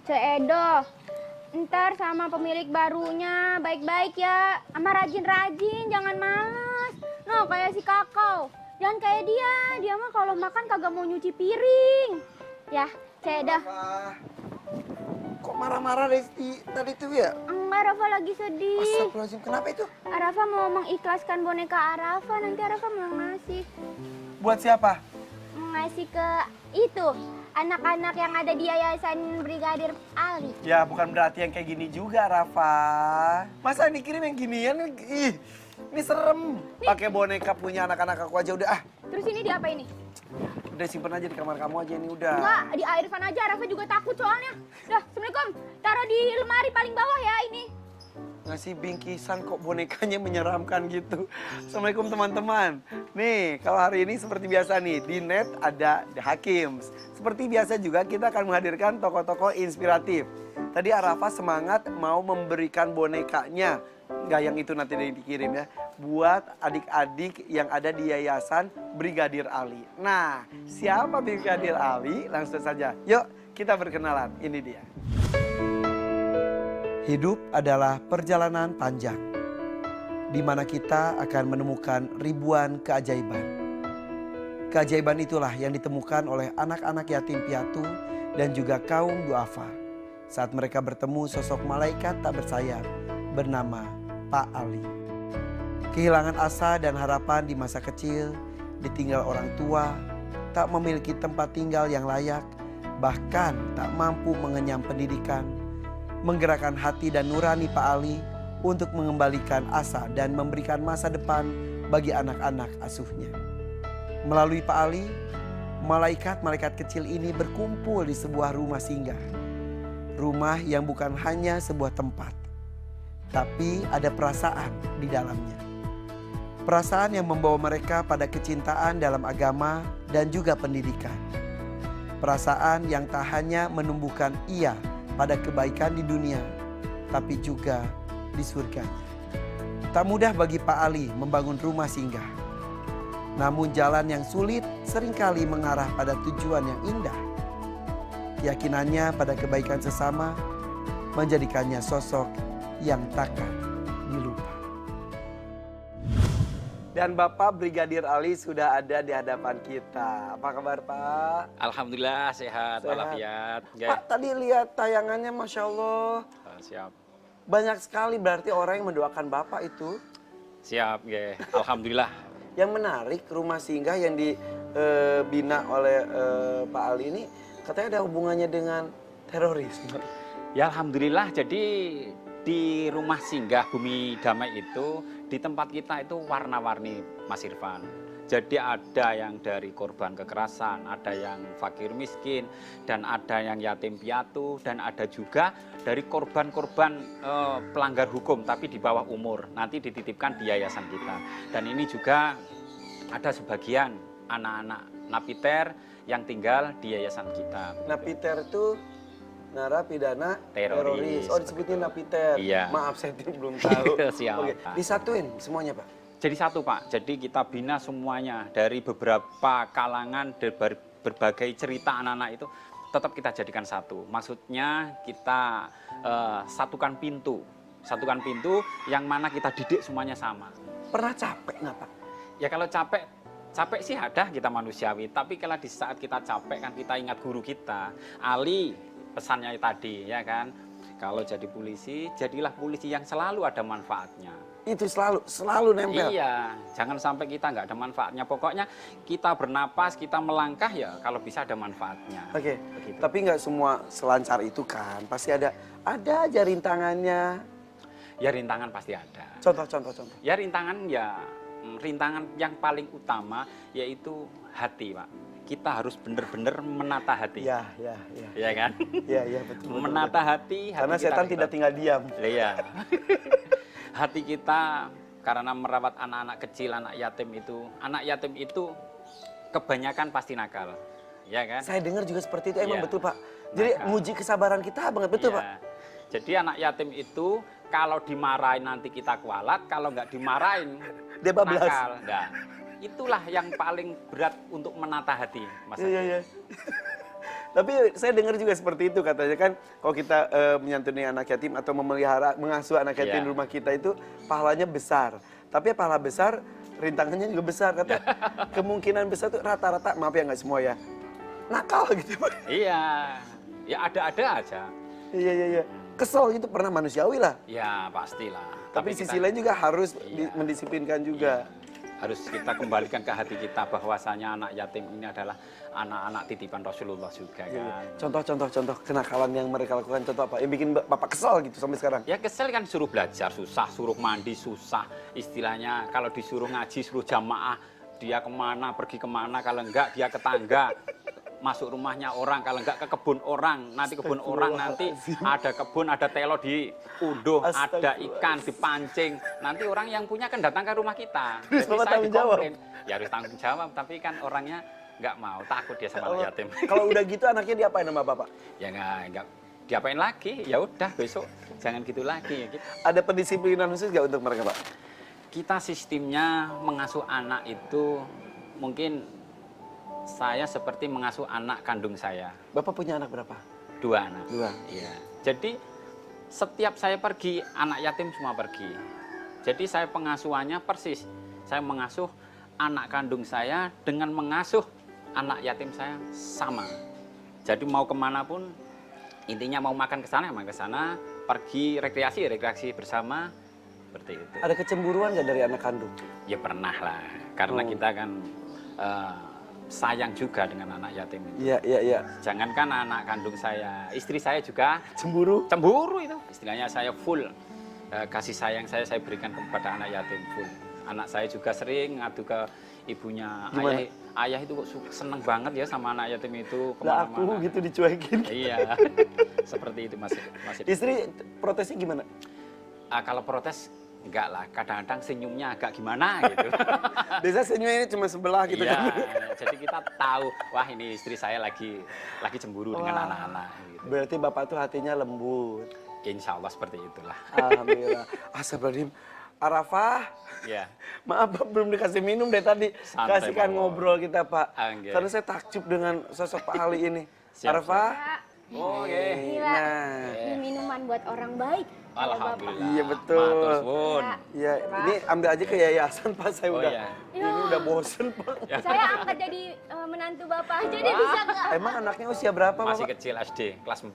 Cek Edo, ntar sama pemilik barunya baik-baik ya. Sama rajin-rajin, jangan males. No, kayak si Kakao. Jangan kayak dia mah kalau makan kagak mau nyuci piring. Ya, Cek Edo. Kok marah-marah Resti tadi tuh ya? Enggak, Rafa lagi sedih. Astagfirullahaladzim, kenapa itu? Arafa mau mengikhlaskan boneka Arafa, nanti Arafa mau ngasih. Buat siapa? Ngasih ke itu, anak-anak yang ada di Yayasan Brigadir Ali. Ya bukan berarti yang kayak gini juga, Rafa. Masa dikirim yang ginian? Ih, ini serem. Pakai boneka punya anak-anak aku aja udah ah. Terus ini di apa ini? Udah simpen aja di kamar kamu aja ini udah. Enggak, di Irfan aja, Arafa juga takut soalnya. Dah, Assalamualaikum. Taruh di lemari paling bawah ya ini. Ngasih bingkisan kok bonekanya menyeramkan gitu. Assalamualaikum teman-teman. Nih, kalau hari ini seperti biasa nih, di net ada The Hakims. Seperti biasa juga kita akan menghadirkan tokoh-tokoh inspiratif. Tadi Arafa semangat mau memberikan bonekanya. Enggak yang itu nanti dikirim ya. Buat adik-adik yang ada di Yayasan Brigadir Ali. Nah, siapa Brigadir Ali? Langsung saja. Yuk, kita berkenalan. Ini dia. Hidup adalah perjalanan panjang, di mana kita akan menemukan ribuan keajaiban. Keajaiban itulah yang ditemukan oleh anak-anak yatim piatu dan juga kaum duafa saat mereka bertemu sosok malaikat tak bersayap bernama Pak Ali. Kehilangan asa dan harapan di masa kecil, ditinggal orang tua, tak memiliki tempat tinggal yang layak, bahkan tak mampu mengenyam pendidikan, menggerakkan hati dan nurani Pak Ali untuk mengembalikan asa dan memberikan masa depan bagi anak-anak asuhnya. Melalui Pak Ali, malaikat-malaikat kecil ini berkumpul di sebuah rumah singgah. Rumah yang bukan hanya sebuah tempat, tapi ada perasaan di dalamnya. Perasaan yang membawa mereka pada kecintaan dalam agama dan juga pendidikan. Perasaan yang tak hanya menumbuhkan ia pada kebaikan di dunia, tapi juga di surganya. Tak mudah bagi Pak Ali membangun rumah singgah. Namun jalan yang sulit seringkali mengarah pada tujuan yang indah. Keyakinannya pada kebaikan sesama menjadikannya sosok yang takkan dilupa. Dan Bapak Brigadir Ali sudah ada di hadapan kita. Apa kabar Pak? Alhamdulillah sehat, walafiat. Pak tadi lihat tayangannya Masya Allah. Siap. Banyak sekali berarti orang yang mendoakan Bapak itu. Siap, ge. Alhamdulillah. Yang menarik rumah singgah yang dibina oleh Pak Ali ini katanya ada hubungannya dengan terorisme. Ya Alhamdulillah, jadi di rumah singgah Bumi Damai itu, di tempat kita itu warna-warni Mas Irfan. Jadi ada yang dari korban kekerasan, ada yang fakir miskin, dan ada yang yatim piatu, dan ada juga dari korban-korban pelanggar hukum tapi di bawah umur. Nanti dititipkan di yayasan kita. Dan ini juga ada sebagian anak-anak napiter yang tinggal di yayasan kita. Napiter itu narapidana teroris. Oh disebutnya napiter. Iya. Maaf saya belum tahu. Siap. Oke, disatuin semuanya Pak. Jadi satu Pak, jadi kita bina semuanya dari beberapa kalangan, dari berbagai cerita anak-anak itu tetap kita jadikan satu. Maksudnya kita satukan pintu yang mana kita didik semuanya sama. Pernah capek nggak Pak? Ya kalau capek sih ada, kita manusiawi. Tapi kalau di saat kita capek kan kita ingat guru kita, Ali pesannya tadi ya kan. Kalau jadi polisi, jadilah polisi yang selalu ada manfaatnya. Itu selalu nempel. Iya, jangan sampai kita nggak ada manfaatnya. Pokoknya kita bernapas, kita melangkah ya kalau bisa ada manfaatnya. Oke, Begitu. tapi nggak semua selancar itu kan. Pasti ada aja rintangannya. Ya rintangan pasti ada. Contoh. Ya rintangan yang paling utama yaitu hati Pak. Kita harus benar-benar menata hati. Ya. Iya kan? Iya betul. Menata hati. Karena kita setan tidak tinggal diam. Iya. Hati kita karena merawat anak-anak kecil, anak yatim itu kebanyakan pasti nakal. Ya kan? Saya dengar juga seperti itu, emang Iya. betul Pak. Jadi Nakal. nguji kesabaran kita banget, betul Iya. Pak? Jadi anak yatim itu kalau dimarahin nanti kita kualat, kalau nggak dimarahin Dia bablas. nakal. Nah, itulah yang paling berat untuk menata hati, Mas. Iya. Tapi saya dengar juga seperti itu katanya kan kalau kita menyantuni anak yatim atau memelihara, mengasuh anak yatim Iya. di rumah kita itu pahalanya besar. Tapi pahala besar, rintangannya juga besar. Kata kemungkinan besar tuh rata-rata, maaf ya nggak semua ya, nakal gitu Pak. Iya, ya ada-ada aja. Iya, iya, iya. Kesel itu pernah manusiawi lah. Ya pastilah. Tapi sisi kita- lain juga harus Iya. mendisiplinkan juga. harus kita kembalikan ke hati kita bahwasanya anak yatim ini adalah anak-anak titipan Rasulullah juga Iya, iya. kan. Contoh kenakalan yang mereka lakukan, contoh apa? Yang bikin Bapak kesal gitu sampai sekarang. Ya kesel kan suruh belajar susah, suruh mandi susah. Istilahnya kalau disuruh ngaji, suruh jamaah, dia kemana, pergi kemana, kalau enggak dia ke tangga. Masuk rumahnya orang, kalau enggak ke kebun orang. Nanti kebun orang nanti ada kebun, ada telo diunduh, ada ikan dipancing. Nanti orang yang punya kan datang ke rumah kita. Terus Bapak saya tanggung jawab? dikomplain. Ya harus tanggung jawab, tapi kan orangnya nggak mau, takut dia sama anak yatim. Kalau udah gitu anaknya diapain sama Bapak? Ya nggak diapain lagi, ya udah besok jangan gitu lagi. Ya, gitu. Ada pendisiplinan khusus nggak untuk mereka Pak? Kita sistemnya mengasuh anak itu mungkin saya seperti mengasuh anak kandung saya. Bapak punya anak berapa? 2 anak. 2. Iya. Jadi setiap saya pergi, anak yatim semua pergi. Jadi saya pengasuhannya persis. Saya mengasuh anak kandung saya dengan mengasuh anak yatim saya sama. Jadi mau kemana pun, intinya mau makan ke sana, makan ke sana, pergi rekreasi bersama, seperti itu. Ada kecemburuan nggak dari anak kandung? Ya pernah lah, karena kita kan sayang juga dengan anak yatim itu. Iya, iya, iya. Jangankan anak kandung saya, istri saya juga Cemburu? cemburu itu. Istilahnya saya full kasih sayang saya berikan kepada anak yatim full. Anak saya juga sering ngadu ke ibunya, Gimana? ayah itu kok seneng banget ya sama anak yatim itu Lah aku kemana-mana. gitu dicuekin. Iya, seperti itu masih. Istri protesnya gimana? Kalau protes enggak lah, kadang-kadang senyumnya agak gimana gitu. Biasa senyumnya ini cuma sebelah gitu Iya, kan. jadi kita tahu, wah ini istri saya lagi cemburu dengan Wah. anak-anak. Gitu. Berarti Bapak tuh hatinya lembut. Insya Allah seperti itulah. Alhamdulillah. Astagfirullahaladzim. Arafah, Ya, maaf Pak, belum dikasih minum dari tadi. Santai, Kasihkan Pak. ngobrol kita Pak. Oke. Karena saya takjub dengan sosok Pak Ali ini. Siap, Arafah. Kak, oke. gila. Nah, Ini minuman buat orang baik. kalau Bapak. Alhamdulillah. Iya, betul. Matur suwun. Ya. ya ini ambil aja ke yayasan Pak. Saya Oh, udah, iya. ini udah bosen Pak. Saya angkat jadi menantu Bapak aja deh, bisa nggak? Emang anaknya usia berapa Masih Bapak? kecil SD, kelas 4.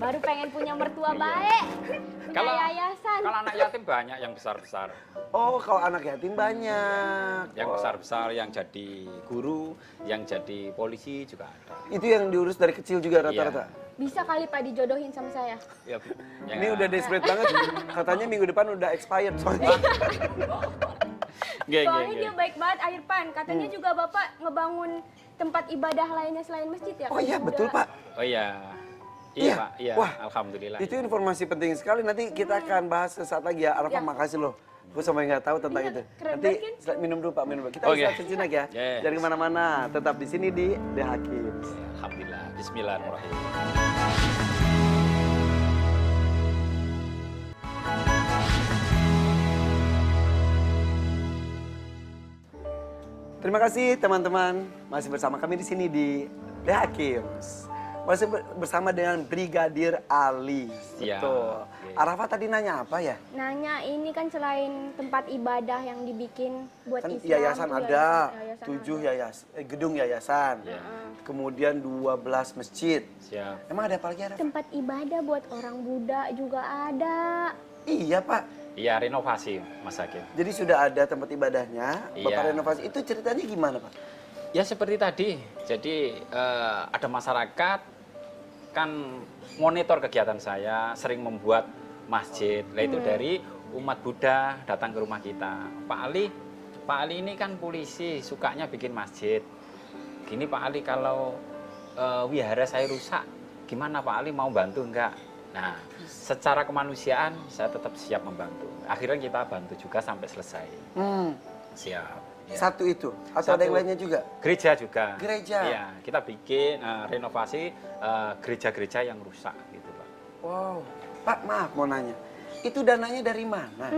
Baru pengen punya mertua Iya. baik. Punya Kalau yayasan. kalau anak yatim banyak yang besar-besar. Oh, kalau anak yatim banyak. Yang Oh, besar-besar yang jadi guru, yang jadi polisi juga ada. itu yang diurus dari kecil juga Iya. rata-rata. Bisa kali Pak dijodohin sama saya. Ya, Ini udah desperate banget. Katanya minggu depan udah expired soalnya. Nggih, nggih, Soalnya nggih. dia baik banget akhir pan. Katanya Hmm. juga Bapak ngebangun tempat ibadah lainnya selain masjid ya? Oh iya Kayak betul Buddha. Pak. Oh iya. Iya. Iya, Pak. Iya, Wah, alhamdulillah. Itu informasi penting sekali. Nanti kita akan bahas sesaat lagi ya. Arafah Ya. makasih loh. Gue sampai nggak tahu tentang Iya, itu. keren Nanti banget kan? minum dulu Pak, minum dulu. Kita Oke. istirahat sejenak ya. Yes. Jangan kemana-mana. Tetap di sini di The Hakim. Alhamdulillah. Bismillahirrahmanirrahim. Terima kasih teman-teman. Masih bersama kami di sini di The Hakim. Masih bersama dengan Brigadir Ali. Siap. Betul. Oke. Arafah tadi nanya apa ya? Nanya ini kan selain tempat ibadah yang dibikin buat Kan Islam. yayasan tuh ada, yayasan 7 ada. gedung yayasan. Ya. Kemudian 12 masjid. Siap. Emang ada apa lagi Arafah? Tempat ibadah buat orang Buddha juga ada. Iya Pak. Iya, renovasi Mas Hakim. Jadi sudah ada tempat ibadahnya, Bapak Iya. renovasi. Itu ceritanya gimana Pak? Ya seperti tadi. Jadi ada masyarakat kan monitor kegiatan saya, sering membuat masjid. Nah itu dari umat Buddha datang ke rumah kita. Pak Ali ini kan polisi, sukanya bikin masjid. Gini Pak Ali, kalau wihara saya rusak, gimana Pak Ali, mau bantu enggak? Nah, secara kemanusiaan saya tetap siap membantu. Akhirnya kita bantu juga sampai selesai. Siap. Ya. Satu itu? Atau ada yang Satu. lainnya juga? Gereja juga. Gereja? Iya, kita bikin renovasi gereja-gereja yang rusak gitu Pak. Wow. Pak maaf mau nanya. Itu dananya dari mana?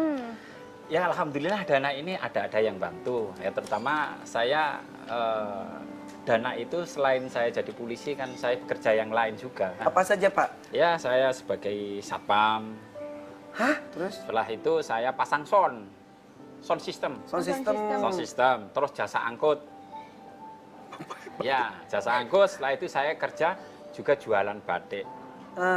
Ya Alhamdulillah dana ini ada yang bantu. Ya terutama saya Dana itu selain saya jadi polisi kan saya bekerja yang lain juga kan. Apa saja Pak? Ya saya sebagai satpam. Hah? Terus? Setelah itu saya pasang sound system. Sound Sound system. system. Sound system, terus jasa angkut. Ya, jasa angkut. Setelah itu saya kerja juga jualan batik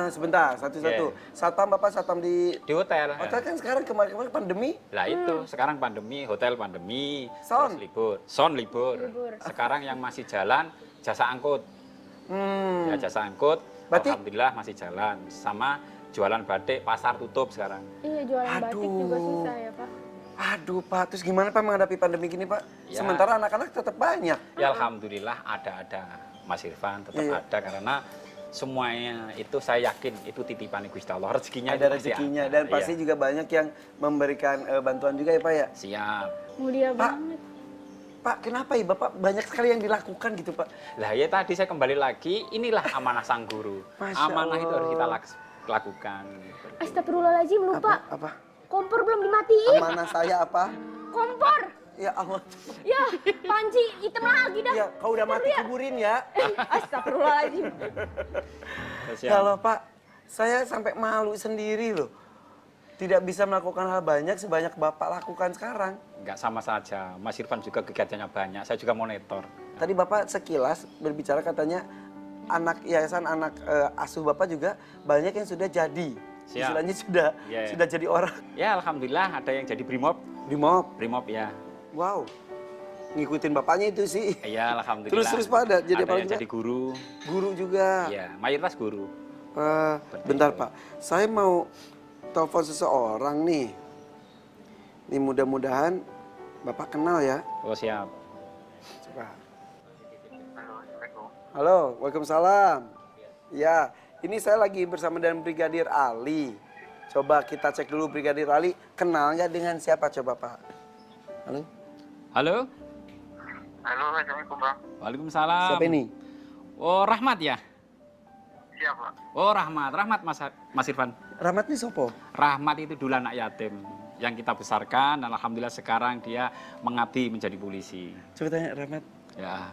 Sebentar, satu-satu. Yeah. Satpam Bapak satpam di di hotel. hotel kan sekarang kemarin pandemi. Lah itu, sekarang pandemi, hotel pandemi, Sound. terus libur. Sound libur. Libur. Sekarang yang masih jalan jasa angkut. Ya, jasa angkut, Berarti- alhamdulillah masih jalan. Sama jualan batik, pasar tutup sekarang. Iya, jualan batik juga Aduh. susah ya, Pak. Aduh Pak, terus gimana Pak menghadapi pandemi gini Pak? Ya. Sementara anak-anak tetap banyak. Ya alhamdulillah ada Mas Irfan, tetap Iya. ada karena semuanya itu saya yakin itu titipan Gusti Allah, rezekinya Ada itu pasti rezekinya ada. dan pasti Iya. juga banyak yang memberikan bantuan juga ya Pak ya. Siap. Mulia Pak. banget. Pak, kenapa ya Bapak banyak sekali yang dilakukan gitu Pak? Lah ya tadi saya kembali lagi, inilah amanah sang guru. Masya Amanah itu harus kita Allah. lakukan. Astagfirullahaladzim, lupa. Apa? Kompor belum dimatiin. Amanah saya apa? Kompor. Ya Allah. Ya, panci hitam lagi dah. Ya, kau udah mati kuburin ya. Astagfirullahaladzim. Siap. Kalau Pak, saya sampai malu sendiri loh. Tidak bisa melakukan hal banyak sebanyak Bapak lakukan sekarang. Enggak sama saja, Mas Irfan juga kegiatannya banyak, saya juga monitor. Tadi Bapak sekilas berbicara katanya anak yayasan anak asuh Bapak juga banyak yang sudah jadi. Siap. Istilahnya Iya. sudah jadi orang. Ya alhamdulillah ada yang jadi brimob. Brimob. Ya. Wow. Ngikutin bapaknya itu sih. Ya alhamdulillah. Terus Pak ada jadi ada apa yang juga? jadi guru. Guru juga. Ya, mayoritas guru. Bentar Pak, saya mau telepon seseorang nih. Ini mudah-mudahan Bapak kenal ya. Oh siap. Coba. Halo, waalaikumsalam. Ya, ini saya lagi bersama dengan Brigadir Ali. Coba kita cek dulu Brigadir Ali kenal nggak dengan siapa coba Pak? Halo, Halo. Halo, Assalamualaikum Bang. Waalaikumsalam. siapa ini? Oh Rahmat ya? Siapa? Oh Rahmat, Mas Irfan. Rahmat nih Sopo. Rahmat itu dulu anak yatim yang kita besarkan dan alhamdulillah sekarang dia mengabdi menjadi polisi. Coba tanya Rahmat. Ya.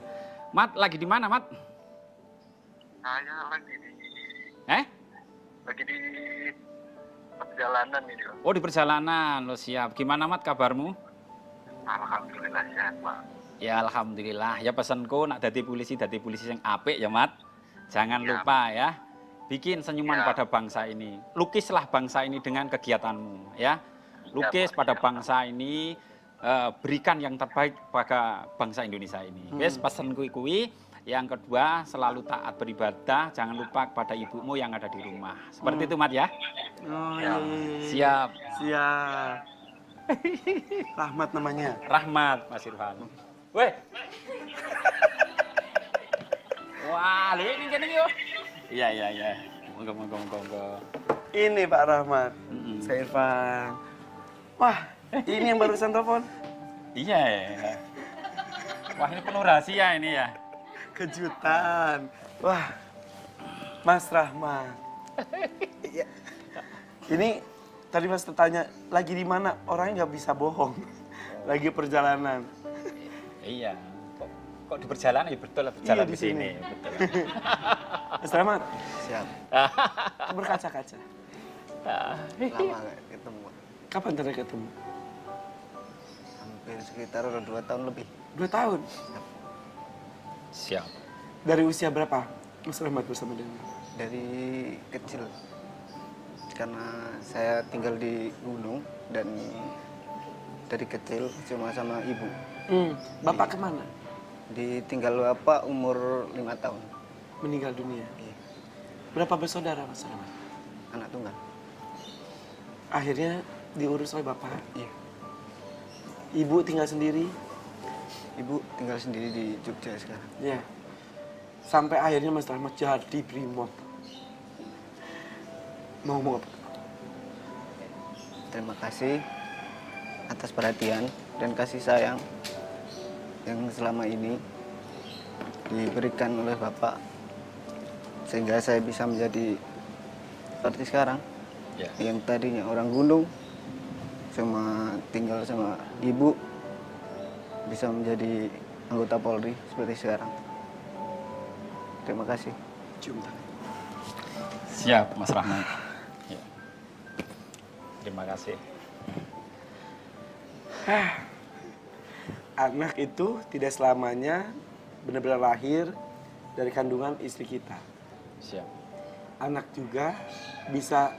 Mat lagi di mana, Mat? Saya lagi di perjalanan ini, Bang. Oh, di perjalanan. Lo siap. Gimana, Mat, kabarmu? Alhamdulillah sehat, Bang. Ya alhamdulillah. Ya pesanku nak dadi polisi yang apik ya, Mat. Jangan lupa ya. Bikin senyuman pada bangsa ini. Lukislah bangsa ini dengan kegiatanmu ya. Lukis pada bangsa ini, berikan yang terbaik pada bangsa Indonesia ini. Wes pesanku kuwi. Yang kedua, selalu taat beribadah, jangan lupa kepada ibumu yang ada di rumah. Seperti itu, Mat ya. Oh iya. Siap. Siap. Rahmat namanya. Rahmat, Mas Irfan. Weh. Wah, lihat ini gini yuk. Iya. Monggo. Ini Pak Rahmat. Mm-mm. Saya Irfan. Wah, ini yang barusan telepon. Iya. Wah, ini penuh rahasia ini ya. Kejutan. Wah, Mas Rahmat. Iya. Ini tadi Mas tanya lagi di mana? Orangnya nggak bisa bohong. Lagi perjalanan. Iya. Kok di perjalanan? Ya betul lah perjalanan Iya, di di sini. sini. Betul. Mas Rahmat, Siap. berkaca-kaca. Lama nggak ketemu. Kapan terakhir ketemu? Hampir sekitar 2 tahun lebih. 2 tahun. Siap. Dari usia berapa Mas Rahmat bersama dengan? Dari kecil. Karena saya tinggal di gunung dan dari kecil cuma sama ibu. Bapak kemana? Ditinggal bapak umur 5 tahun. Meninggal dunia. Iya. Berapa bersaudara Mas Rahmat? Anak tunggal. Akhirnya diurus oleh Bapak. Iya. Ibu tinggal sendiri. Ibu tinggal sendiri di Jogja sekarang. Ya. Sampai akhirnya Mas Rahmat jadi brimob. Mau ngomong apa? Terima kasih atas perhatian dan kasih sayang yang selama ini diberikan oleh Bapak sehingga saya bisa menjadi seperti sekarang. Ya. Yang tadinya orang gunung cuma tinggal sama ibu bisa menjadi anggota Polri seperti sekarang. Terima kasih. Cium tangan. Siap, Mas Rahmat. Ya. Terima kasih. Anak itu tidak selamanya benar-benar lahir dari kandungan istri kita. Siap. Anak juga bisa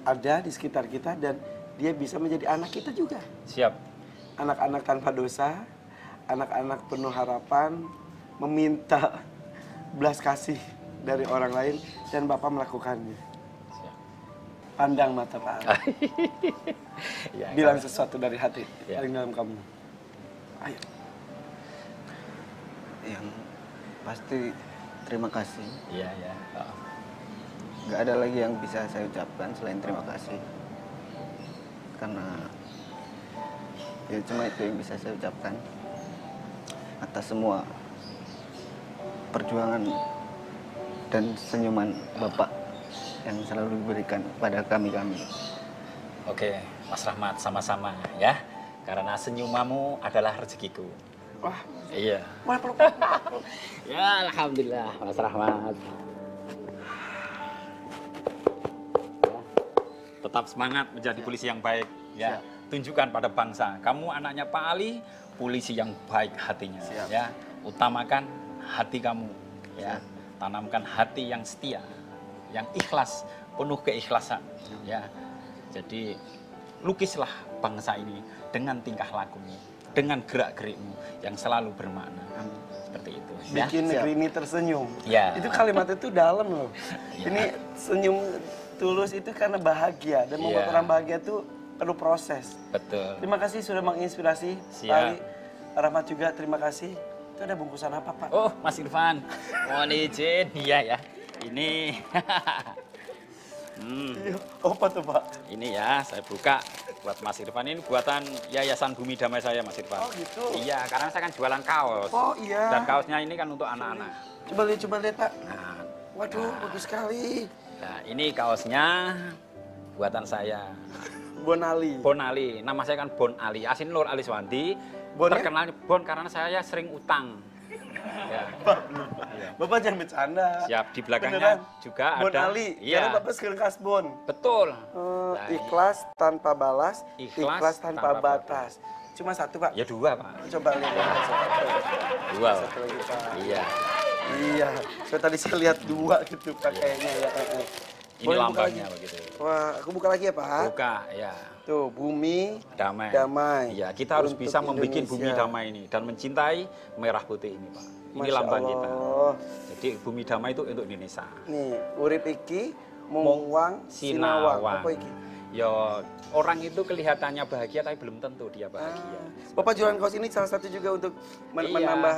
ada di sekitar kita dan dia bisa menjadi anak kita juga. Siap. Anak-anak tanpa dosa, anak-anak penuh harapan, meminta belas kasih dari orang lain dan Bapak melakukannya. Siap. Pandang mata Pak Ali. Ya, Bilang sesuatu dari hati, Ya. paling dalam kamu. Ayo. Yang pasti terima kasih. Iya, ya. Nggak ada lagi yang bisa saya ucapkan selain terima kasih. Karena ya cuma itu yang bisa saya ucapkan atas semua perjuangan dan senyuman Bapak yang selalu diberikan pada kami-kami. Oke, Mas Rahmat, sama-sama ya. Karena senyumamu adalah rezekiku. Wah, Iya. wah, peluk. Ya, alhamdulillah, Mas Rahmat. Tetap semangat menjadi polisi yang baik ya. Tunjukkan pada bangsa, kamu anaknya Pak Ali, polisi yang baik hatinya ya. Utamakan hati kamu ya. Tanamkan hati yang setia, yang ikhlas, penuh keikhlasan ya. Jadi lukislah bangsa ini dengan tingkah lakumu, dengan gerak-gerikmu yang selalu bermakna. Seperti itu ya. Bikin negeri ini tersenyum. Ya. Itu kalimat itu dalam loh. Ya. Ini senyum tulus itu karena bahagia dan membuat Ya. orang bahagia itu perlu proses. Betul. Terima kasih sudah menginspirasi. Siap. Pak Ali, Rahmat juga terima kasih. Itu ada bungkusan apa Pak? Oh, Mas Irfan, mohon izin. Iya ya. Ini Iya. Apa tuh Pak? ini ya, saya buka buat Mas Irfan. Ini buatan Yayasan Bumi Damai saya, Mas Irfan. Oh gitu. Iya, karena saya kan jualan kaos. Oh iya. Dan kaosnya ini kan untuk anak-anak. Coba lihat Pak. Nah, Waduh, bagus sekali. nah, ini kaosnya buatan saya. Bon Ali. Bon Ali. Nama saya kan Bon Ali. Asin Nur Ali Swanti. Bonnya? Terkenal Bon karena saya sering utang. Ya. Bapak jangan bercanda. Siap, di belakangnya Beneran? juga Bon ada. Ali. Iya. Karena Bapak sekarang kasbon. Betul. Nah, Ikhlas tanpa balas, Ikhlas ikhlas tanpa tanpa batas. Cuma satu Pak. Ya dua, Pak. Coba lihat. Dua, Pak. Satu lagi Pak. Iya. Iya. So tadi saya lihat dua gitu Pak kayaknya ya. Ini Boleh buka lambangnya lagi? begitu. Wah, aku buka lagi ya Pak. Buka, ya. Tuh, bumi Damai. damai. Iya, kita harus untuk bisa membuat bumi Indonesia. damai ini dan mencintai merah putih ini, Pak. Ini Masya lambang kita. Allah. Jadi bumi damai itu untuk Indonesia. Nih, urip iki mungwang sinawang. Apa iki? Ya, orang itu kelihatannya bahagia tapi belum tentu dia bahagia. Bapak jualan kaos ini salah satu juga untuk Iya, menambah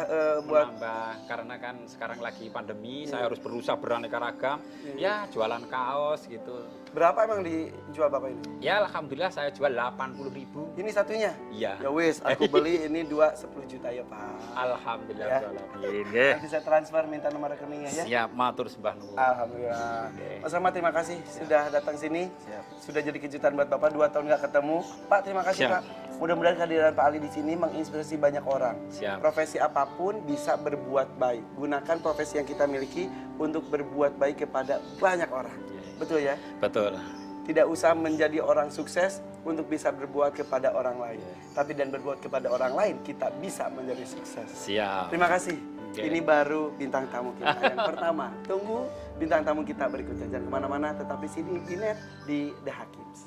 buat menambah karena kan sekarang lagi pandemi, saya harus berusaha beraneka ragam. Ya, jualan kaos gitu. berapa emang dijual Bapak ini? Ya, alhamdulillah saya jual 80.000. Ini satunya? Iya. Ya wis, aku beli ini 2 10 juta ya Pak. Alhamdulillah. Ya. Alhamdulillah. Nanti saya transfer minta nomor rekeningnya ya. Siap, matur sembah nuwun. Alhamdulillah. Oke. Mas Rahmat terima kasih sudah datang sini. Siap. Sudah jadi kejutan buat Bapak 2 tahun nggak ketemu. Pak terima kasih Siap. Pak. Mudah-mudahan kehadiran Pak Ali di sini menginspirasi banyak orang. Siap. Profesi apapun bisa berbuat baik. Gunakan profesi yang kita miliki untuk berbuat baik kepada banyak orang. Betul ya? Betul. Tidak usah menjadi orang sukses untuk bisa berbuat kepada orang lain. Tapi dan berbuat kepada orang lain kita bisa menjadi sukses. Siap. Terima kasih. Oke. Ini baru bintang tamu kita yang pertama. Tunggu bintang tamu kita berikutnya. Jangan kemana-mana, tetap di sini di Net di The Hakims.